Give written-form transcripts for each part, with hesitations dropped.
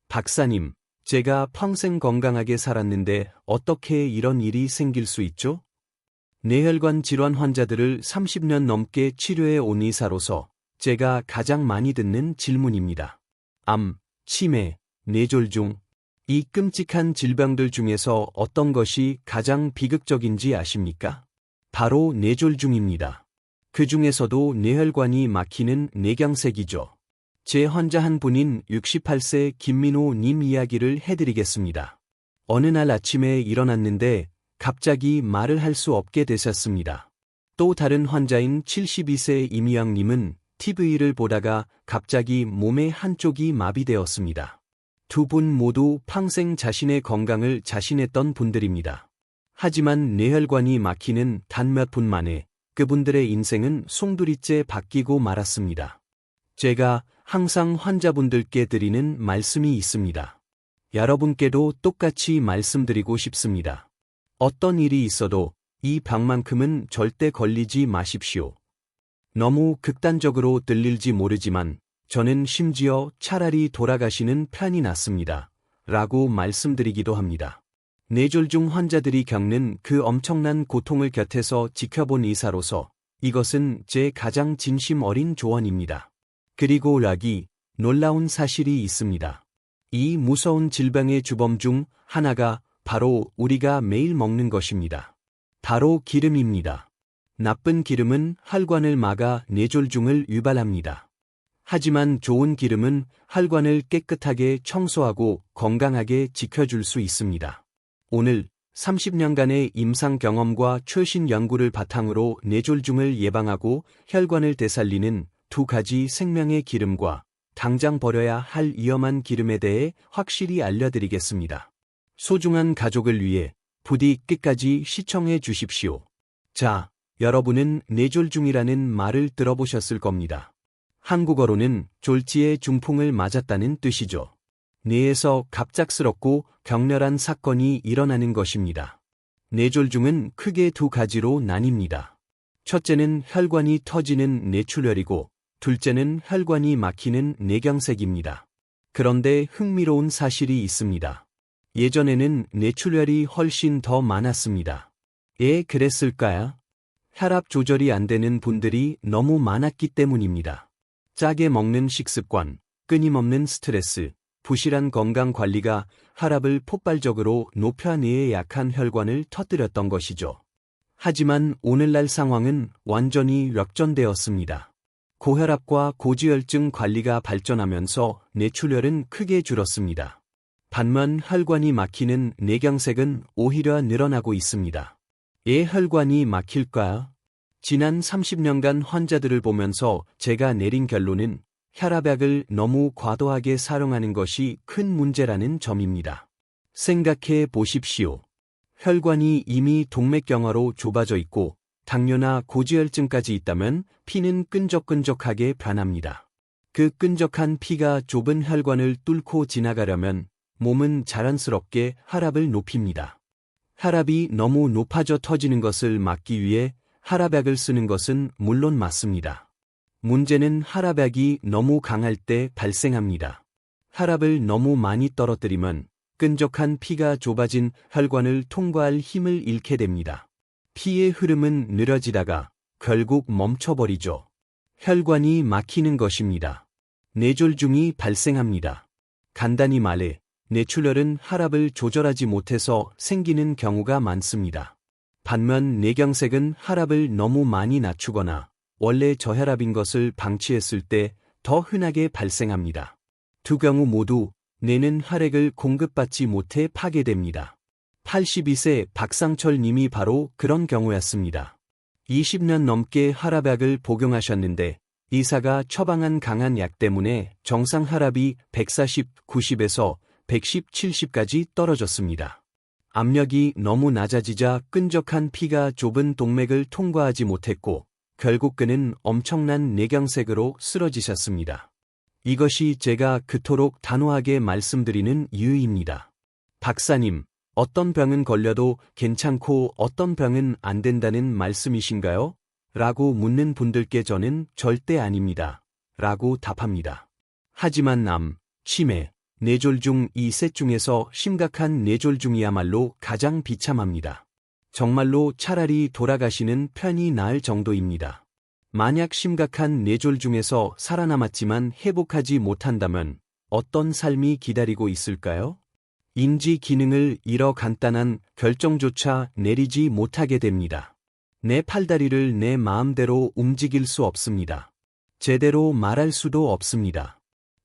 박사님, 제가 평생 건강하게 살았는데 어떻게 이런 일이 생길 수 있죠? 뇌혈관 질환 환자들을 30년 넘게 치료해 온 의사로서 제가 가장 많이 듣는 질문입니다. 암, 치매, 뇌졸중, 이 끔찍한 질병들 중에서 어떤 것이 가장 비극적인지 아십니까? 바로 뇌졸중입니다. 그 중에서도 뇌혈관이 막히는 뇌경색이죠. 제 환자 한 분인 68세 김민호 님 이야기를 해드리겠습니다. 어느 날 아침에 일어났는데 갑자기 말을 할 수 없게 되셨습니다. 또 다른 환자인 72세 임희영 님은 TV를 보다가 갑자기 몸의 한쪽이 마비되었습니다. 두 분 모두 평생 자신의 건강을 자신했던 분들입니다. 하지만 뇌혈관이 막히는 단 몇 분 만에 그분들의 인생은 송두리째 바뀌고 말았습니다. 제가 항상 환자분들께 드리는 말씀이 있습니다. 여러분께도 똑같이 말씀드리고 싶습니다. 어떤 일이 있어도 이 병만큼은 절대 걸리지 마십시오. 너무 극단적으로 들릴지 모르지만 저는 심지어 차라리 돌아가시는 편이 낫습니다. 라고 말씀드리기도 합니다. 뇌졸중 환자들이 겪는 그 엄청난 고통을 곁에서 지켜본 의사로서 이것은 제 가장 진심 어린 조언입니다. 그리고 놀라운 사실이 있습니다. 이 무서운 질병의 주범 중 하나가 바로 우리가 매일 먹는 것입니다. 바로 기름입니다. 나쁜 기름은 혈관을 막아 뇌졸중을 유발합니다. 하지만 좋은 기름은 혈관을 깨끗하게 청소하고 건강하게 지켜줄 수 있습니다. 오늘 30년간의 임상 경험과 최신 연구를 바탕으로 뇌졸중을 예방하고 혈관을 되살리는 두 가지 생명의 기름과 당장 버려야 할 위험한 기름에 대해 확실히 알려드리겠습니다. 소중한 가족을 위해 부디 끝까지 시청해 주십시오. 자, 여러분은 뇌졸중이라는 말을 들어보셨을 겁니다. 한국어로는 졸지에 중풍을 맞았다는 뜻이죠. 뇌에서 갑작스럽고 격렬한 사건이 일어나는 것입니다. 뇌졸중은 크게 두 가지로 나뉩니다. 첫째는 혈관이 터지는 뇌출혈이고 둘째는 혈관이 막히는 뇌경색입니다. 그런데 흥미로운 사실이 있습니다. 예전에는 뇌출혈이 훨씬 더 많았습니다. 왜 그랬을까요? 혈압 조절이 안 되는 분들이 너무 많았기 때문입니다. 짜게 먹는 식습관, 끊임없는 스트레스, 부실한 건강 관리가 혈압을 폭발적으로 높여 뇌에 약한 혈관을 터뜨렸던 것이죠. 하지만 오늘날 상황은 완전히 역전되었습니다. 고혈압과 고지혈증 관리가 발전하면서 뇌출혈은 크게 줄었습니다. 반면 혈관이 막히는 뇌경색은 오히려 늘어나고 있습니다. 왜 혈관이 막힐까요? 지난 30년간 환자들을 보면서 제가 내린 결론은 혈압약을 너무 과도하게 사용하는 것이 큰 문제라는 점입니다. 생각해 보십시오. 혈관이 이미 동맥경화로 좁아져 있고 당뇨나 고지혈증까지 있다면 피는 끈적끈적하게 변합니다. 그 끈적한 피가 좁은 혈관을 뚫고 지나가려면 몸은 자연스럽게 혈압을 높입니다. 혈압이 너무 높아져 터지는 것을 막기 위해 혈압약을 쓰는 것은 물론 맞습니다. 문제는 혈압약이 너무 강할 때 발생합니다. 혈압을 너무 많이 떨어뜨리면 끈적한 피가 좁아진 혈관을 통과할 힘을 잃게 됩니다. 피의 흐름은 느려지다가 결국 멈춰버리죠. 혈관이 막히는 것입니다. 뇌졸중이 발생합니다. 간단히 말해 뇌출혈은 혈압을 조절하지 못해서 생기는 경우가 많습니다. 반면 뇌경색은 혈압을 너무 많이 낮추거나 원래 저혈압인 것을 방치했을 때 더 흔하게 발생합니다. 두 경우 모두 뇌는 혈액을 공급받지 못해 파괴됩니다. 82세 박상철 님이 바로 그런 경우였습니다. 20년 넘게 혈압약을 복용하셨는데 의사가 처방한 강한 약 때문에 정상 혈압이 140, 90에서 110, 70까지 떨어졌습니다. 압력이 너무 낮아지자 끈적한 피가 좁은 동맥을 통과하지 못했고 결국 그는 엄청난 뇌경색으로 쓰러지셨습니다. 이것이 제가 그토록 단호하게 말씀드리는 이유입니다. 박사님, 어떤 병은 걸려도 괜찮고 어떤 병은 안 된다는 말씀이신가요? 라고 묻는 분들께 저는 절대 아닙니다. 라고 답합니다. 하지만 암, 치매, 뇌졸 중 이 셋 중에서 심각한 뇌졸중이야말로 가장 비참합니다. 정말로 차라리 돌아가시는 편이 나을 정도입니다. 만약 심각한 뇌졸 중에서 살아남았지만 회복하지 못한다면 어떤 삶이 기다리고 있을까요? 인지 기능을 잃어 간단한 결정조차 내리지 못하게 됩니다. 내 팔다리를 내 마음대로 움직일 수 없습니다. 제대로 말할 수도 없습니다.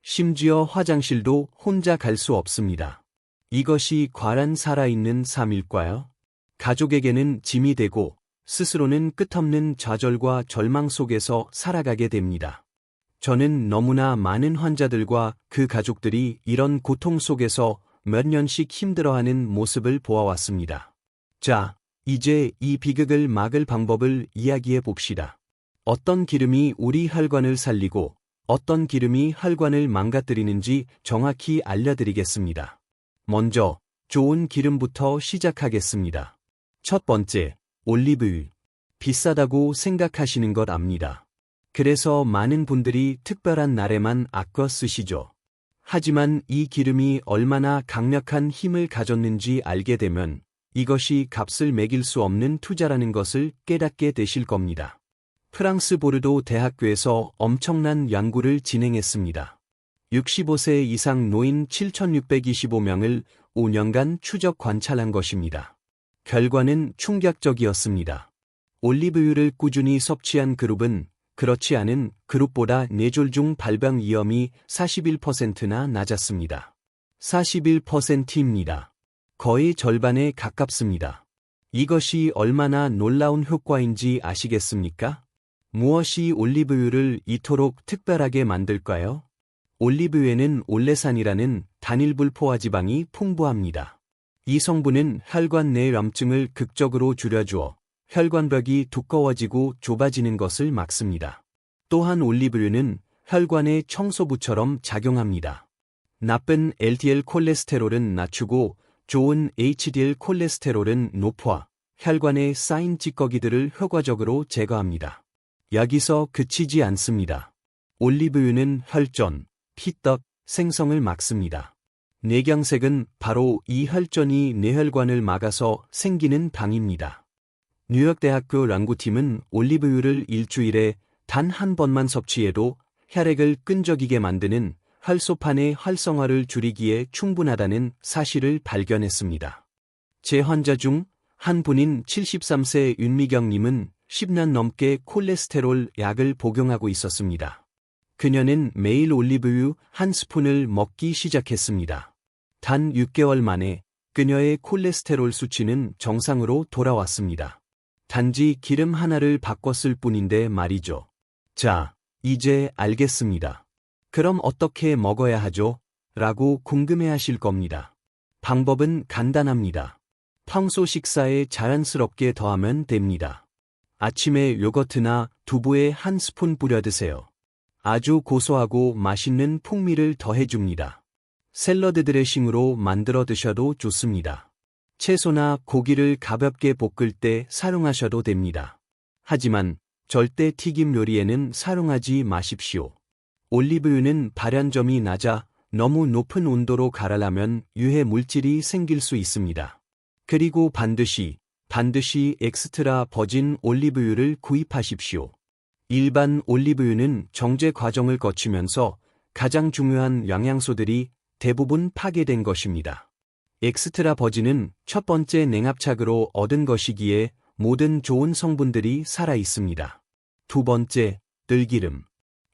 심지어 화장실도 혼자 갈 수 없습니다. 이것이 과연 살아있는 삶일까요? 가족에게는 짐이 되고 스스로는 끝없는 좌절과 절망 속에서 살아가게 됩니다. 저는 너무나 많은 환자들과 그 가족들이 이런 고통 속에서 몇 년씩 힘들어하는 모습을 보아왔습니다. 자, 이제 이 비극을 막을 방법을 이야기해 봅시다. 어떤 기름이 우리 혈관을 살리고 어떤 기름이 혈관을 망가뜨리는지 정확히 알려드리겠습니다. 먼저 좋은 기름부터 시작하겠습니다. 첫 번째, 올리브유. 비싸다고 생각하시는 것 압니다. 그래서 많은 분들이 특별한 날에만 아껴 쓰시죠. 하지만 이 기름이 얼마나 강력한 힘을 가졌는지 알게 되면 이것이 값을 매길 수 없는 투자라는 것을 깨닫게 되실 겁니다. 프랑스 보르도 대학교에서 엄청난 연구를 진행했습니다. 65세 이상 노인 7,625명을 5년간 추적 관찰한 것입니다. 결과는 충격적이었습니다. 올리브유를 꾸준히 섭취한 그룹은 그렇지 않은 그룹보다 뇌졸중 발병 위험이 41%나 낮았습니다. 41%입니다. 거의 절반에 가깝습니다. 이것이 얼마나 놀라운 효과인지 아시겠습니까? 무엇이 올리브유를 이토록 특별하게 만들까요? 올리브유에는 올레산이라는 단일불포화 지방이 풍부합니다. 이 성분은 혈관 내 염증을 극적으로 줄여주어 혈관벽이 두꺼워지고 좁아지는 것을 막습니다. 또한 올리브유는 혈관의 청소부처럼 작용합니다. 나쁜 LDL 콜레스테롤은 낮추고 좋은 HDL 콜레스테롤은 높아 혈관에 쌓인 찌꺼기들을 효과적으로 제거합니다. 여기서 그치지 않습니다. 올리브유는 혈전, 피떡, 생성을 막습니다. 뇌경색은 바로 이 혈전이 뇌혈관을 막아서 생기는 방입니다. 뉴욕대학교 연구팀은 올리브유를 일주일에 단 한 번만 섭취해도 혈액을 끈적이게 만드는 혈소판의 활성화를 줄이기에 충분하다는 사실을 발견했습니다. 제 환자 중 한 분인 73세 윤미경님은 10년 넘게 콜레스테롤 약을 복용하고 있었습니다. 그녀는 매일 올리브유 한 스푼을 먹기 시작했습니다. 단 6개월 만에 그녀의 콜레스테롤 수치는 정상으로 돌아왔습니다. 단지 기름 하나를 바꿨을 뿐인데 말이죠. 자, 이제 알겠습니다. 그럼 어떻게 먹어야 하죠? 라고 궁금해하실 겁니다. 방법은 간단합니다. 평소 식사에 자연스럽게 더하면 됩니다. 아침에 요거트나 두부에 한 스푼 뿌려 드세요. 아주 고소하고 맛있는 풍미를 더해줍니다. 샐러드 드레싱으로 만들어 드셔도 좋습니다. 채소나 고기를 가볍게 볶을 때 사용하셔도 됩니다. 하지만 절대 튀김 요리에는 사용하지 마십시오. 올리브유는 발연점이 낮아 너무 높은 온도로 가라라면 유해 물질이 생길 수 있습니다. 그리고 반드시 엑스트라 버진 올리브유를 구입하십시오. 일반 올리브유는 정제 과정을 거치면서 가장 중요한 영양소들이 대부분 파괴된 것입니다. 엑스트라 버진은 첫 번째 냉압착으로 얻은 것이기에 모든 좋은 성분들이 살아 있습니다. 두 번째, 들기름.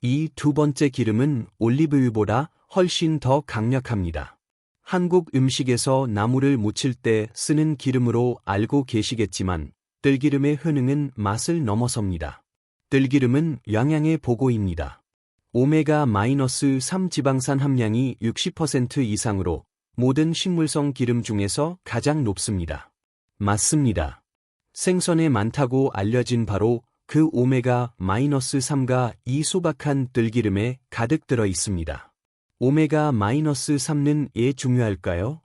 이 두 번째 기름은 올리브유보다 훨씬 더 강력합니다. 한국 음식에서 나물을 무칠 때 쓰는 기름으로 알고 계시겠지만 들기름의 효능은 맛을 넘어섭니다. 들기름은 영양의 보고입니다. 오메가-3 지방산 함량이 60% 이상으로 모든 식물성 기름 중에서 가장 높습니다. 맞습니다. 생선에 많다고 알려진 바로 그 오메가-3가 이 소박한 들기름에 가득 들어 있습니다. 오메가-3는 왜 중요할까요?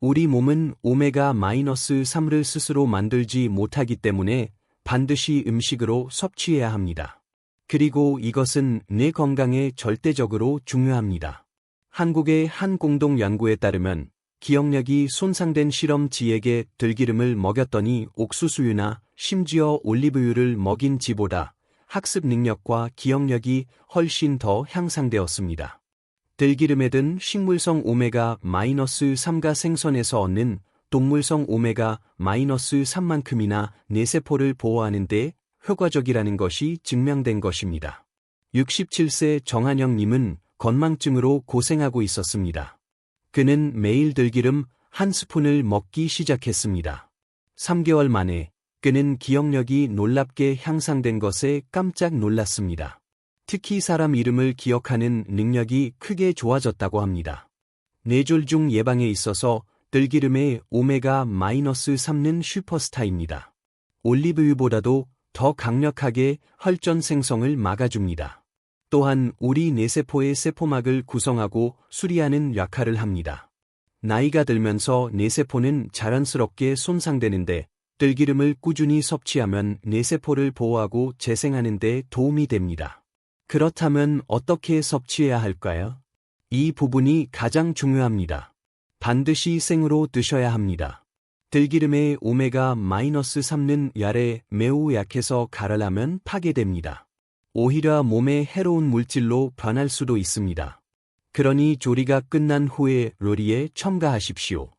우리 몸은 오메가-3를 스스로 만들지 못하기 때문에 반드시 음식으로 섭취해야 합니다. 그리고 이것은 뇌 건강에 절대적으로 중요합니다. 한국의 한 공동 연구에 따르면 기억력이 손상된 실험쥐에게 들기름을 먹였더니 옥수수유나 심지어 올리브유를 먹인 쥐보다 학습 능력과 기억력이 훨씬 더 향상되었습니다. 들기름에 든 식물성 오메가-3가 생선에서 얻는 동물성 오메가-3만큼이나 뇌세포를 보호하는 데 효과적이라는 것이 증명된 것입니다. 67세 정한영님은 건망증으로 고생하고 있었습니다. 그는 매일 들기름 한 스푼을 먹기 시작했습니다. 3개월 만에 그는 기억력이 놀랍게 향상된 것에 깜짝 놀랐습니다. 특히 사람 이름을 기억하는 능력이 크게 좋아졌다고 합니다. 뇌졸중 예방에 있어서 들기름의 오메가-3는 슈퍼스타입니다. 올리브유보다도 더 강력하게 혈전 생성을 막아줍니다. 또한 우리 뇌세포의 세포막을 구성하고 수리하는 역할을 합니다. 나이가 들면서 뇌세포는 자연스럽게 손상되는데 들기름을 꾸준히 섭취하면 뇌세포를 보호하고 재생하는 데 도움이 됩니다. 그렇다면 어떻게 섭취해야 할까요? 이 부분이 가장 중요합니다. 반드시 생으로 드셔야 합니다. 들기름의 오메가-3는 열에 매우 약해서 가열하면 파괴됩니다. 오히려 몸에 해로운 물질로 변할 수도 있습니다. 그러니 조리가 끝난 후에 요리에 첨가하십시오.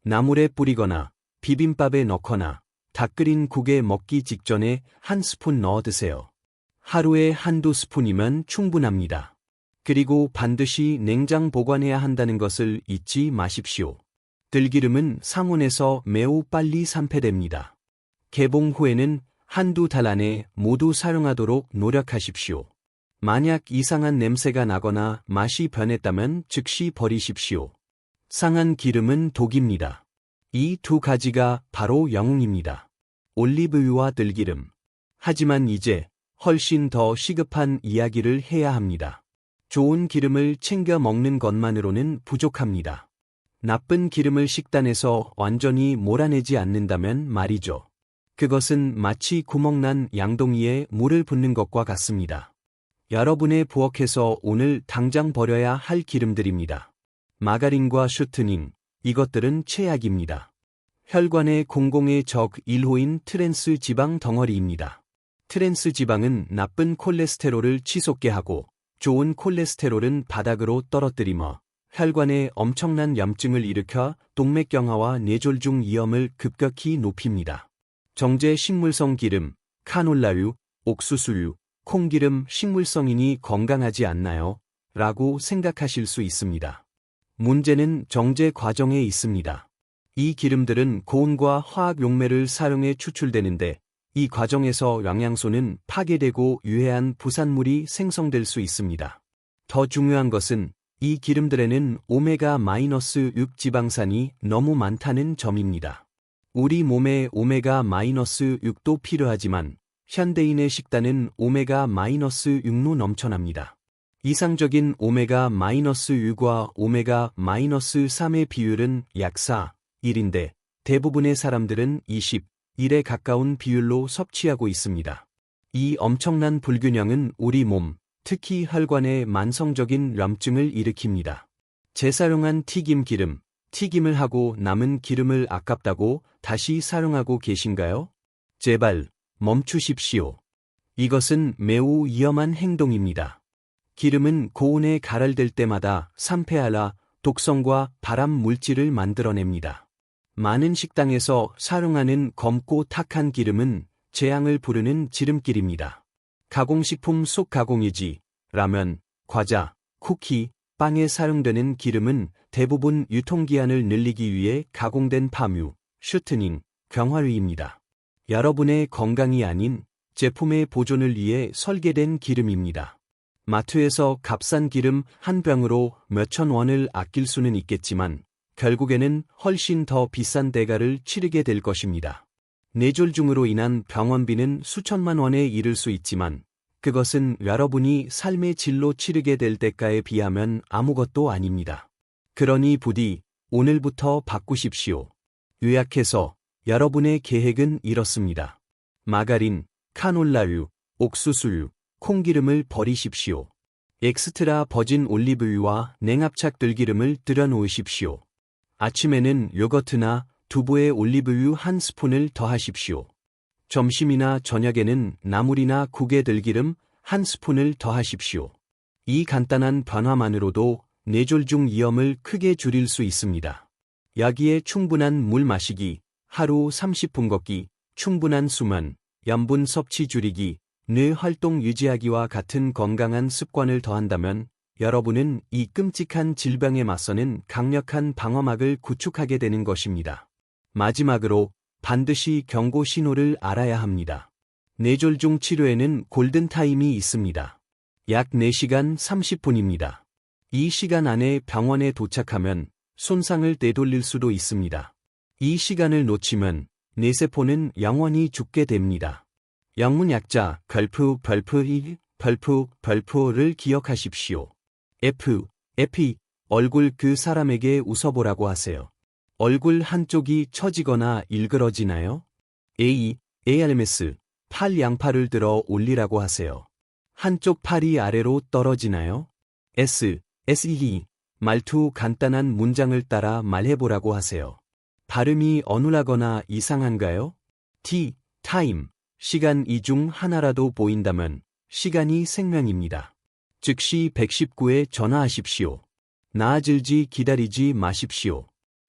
나물에 뿌리거나 비빔밥에 넣거나 닭 끓인 국에 먹기 직전에 한 스푼 넣어 드세요. 하루에 한두 스푼이면 충분합니다. 그리고 반드시 냉장 보관해야 한다는 것을 잊지 마십시오. 들기름은 상온에서 매우 빨리 산패됩니다. 개봉 후에는 한두 달 안에 모두 사용하도록 노력하십시오. 만약 이상한 냄새가 나거나 맛이 변했다면 즉시 버리십시오. 상한 기름은 독입니다. 이 두 가지가 바로 영웅입니다. 올리브유와 들기름. 하지만 이제 훨씬 더 시급한 이야기를 해야 합니다. 좋은 기름을 챙겨 먹는 것만으로는 부족합니다. 나쁜 기름을 식단에서 완전히 몰아내지 않는다면 말이죠. 그것은 마치 구멍난 양동이에 물을 붓는 것과 같습니다. 여러분의 부엌에서 오늘 당장 버려야 할 기름들입니다. 마가린과 슈트닝, 이것들은 최악입니다. 혈관의 공공의 적 1호인 트랜스 지방 덩어리입니다. 트랜스 지방은 나쁜 콜레스테롤을 치솟게 하고 좋은 콜레스테롤은 바닥으로 떨어뜨리며 혈관에 엄청난 염증을 일으켜 동맥경화와 뇌졸중 위험을 급격히 높입니다. 정제 식물성 기름, 카놀라유, 옥수수유, 콩기름 식물성이니 건강하지 않나요? 라고 생각하실 수 있습니다. 문제는 정제 과정에 있습니다. 이 기름들은 고온과 화학 용매를 사용해 추출되는데 이 과정에서 영양소는 파괴되고 유해한 부산물이 생성될 수 있습니다. 더 중요한 것은 이 기름들에는 오메가-6 지방산이 너무 많다는 점입니다. 우리 몸에 오메가-6도 필요하지만 현대인의 식단은 오메가-6로 넘쳐납니다. 이상적인 오메가-6과 오메가-3의 비율은 약 4, 1인데 대부분의 사람들은 20, 1에 가까운 비율로 섭취하고 있습니다. 이 엄청난 불균형은 우리 몸, 특히 혈관에 만성적인 염증을 일으킵니다. 재사용한 튀김 기름, 튀김을 하고 남은 기름을 아깝다고 다시 사용하고 계신가요? 제발 멈추십시오. 이것은 매우 위험한 행동입니다. 기름은 고온에 가열될 때마다 산패하라 독성과 발암 물질을 만들어냅니다. 많은 식당에서 사용하는 검고 탁한 기름은 재앙을 부르는 지름길입니다. 가공식품 속 가공유지, 라면, 과자, 쿠키, 빵에 사용되는 기름은 대부분 유통기한을 늘리기 위해 가공된 파뮤, 슈트닝, 경화유입니다. 여러분의 건강이 아닌 제품의 보존을 위해 설계된 기름입니다. 마트에서 값싼 기름 한 병으로 몇천 원을 아낄 수는 있겠지만 결국에는 훨씬 더 비싼 대가를 치르게 될 것입니다. 뇌졸중으로 인한 병원비는 수천만 원에 이를 수 있지만 그것은 여러분이 삶의 질로 치르게 될 대가에 비하면 아무것도 아닙니다. 그러니 부디 오늘부터 바꾸십시오. 요약해서 여러분의 계획은 이렇습니다. 마가린, 카놀라유, 옥수수유, 콩기름을 버리십시오. 엑스트라 버진 올리브유와 냉압착 들기름을 들여 놓으십시오. 아침에는 요거트나 두부에 올리브유 한 스푼을 더하십시오. 점심이나 저녁에는 나물이나 국에 들기름 한 스푼을 더하십시오. 이 간단한 변화만으로도 뇌졸중 위험을 크게 줄일 수 있습니다. 여기에 충분한 물 마시기, 하루 30분 걷기, 충분한 수면, 염분 섭취 줄이기, 뇌 활동 유지하기와 같은 건강한 습관을 더한다면 여러분은 이 끔찍한 질병에 맞서는 강력한 방어막을 구축하게 되는 것입니다. 마지막으로 반드시 경고 신호를 알아야 합니다. 뇌졸중 치료에는 골든타임이 있습니다. 약 4시간 30분입니다. 이 시간 안에 병원에 도착하면 손상을 되돌릴 수도 있습니다. 이 시간을 놓치면 뇌세포는 영원히 죽게 됩니다. 영문 약자 별프를 기억하십시오. 에피, 얼굴 그 사람에게 웃어보라고 하세요. 얼굴 한쪽이 처지거나 일그러지나요? ALMS, 팔 양팔을 들어 올리라고 하세요. 한쪽 팔이 아래로 떨어지나요? SEE, 말투 간단한 문장을 따라 말해보라고 하세요. 발음이 어눌하거나 이상한가요? 타임, 시간 이 중 하나라도 보인다면 시간이 생명입니다. 즉시 119에 전화하십시오. 나아질지 기다리지 마십시오.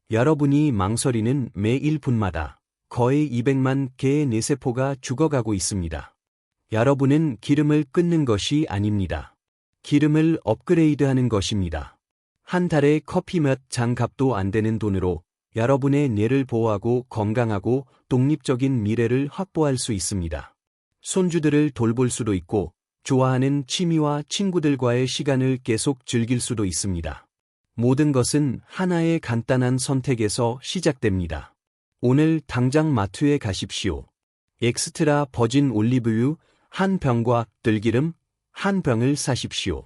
여러분이 망설이는 매 1분마다 거의 200만 개의 뇌세포가 죽어가고 있습니다. 여러분은 기름을 끊는 것이 아닙니다. 기름을 업그레이드하는 것입니다. 한 달에 커피 몇 잔 값도 안 되는 돈으로 여러분의 뇌를 보호하고 건강하고 독립적인 미래를 확보할 수 있습니다. 손주들을 돌볼 수도 있고 좋아하는 취미와 친구들과의 시간을 계속 즐길 수도 있습니다. 모든 것은 하나의 간단한 선택에서 시작됩니다. 오늘 당장 마트에 가십시오. 엑스트라 버진 올리브유 한 병과 들기름 한 병을 사십시오.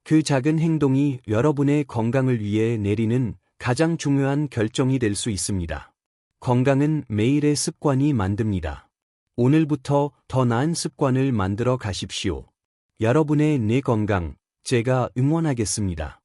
그 작은 행동이 여러분의 건강을 위해 내리는 가장 중요한 결정이 될 수 있습니다. 건강은 매일의 습관이 만듭니다. 오늘부터 더 나은 습관을 만들어 가십시오. 여러분의 뇌 건강, 제가 응원하겠습니다.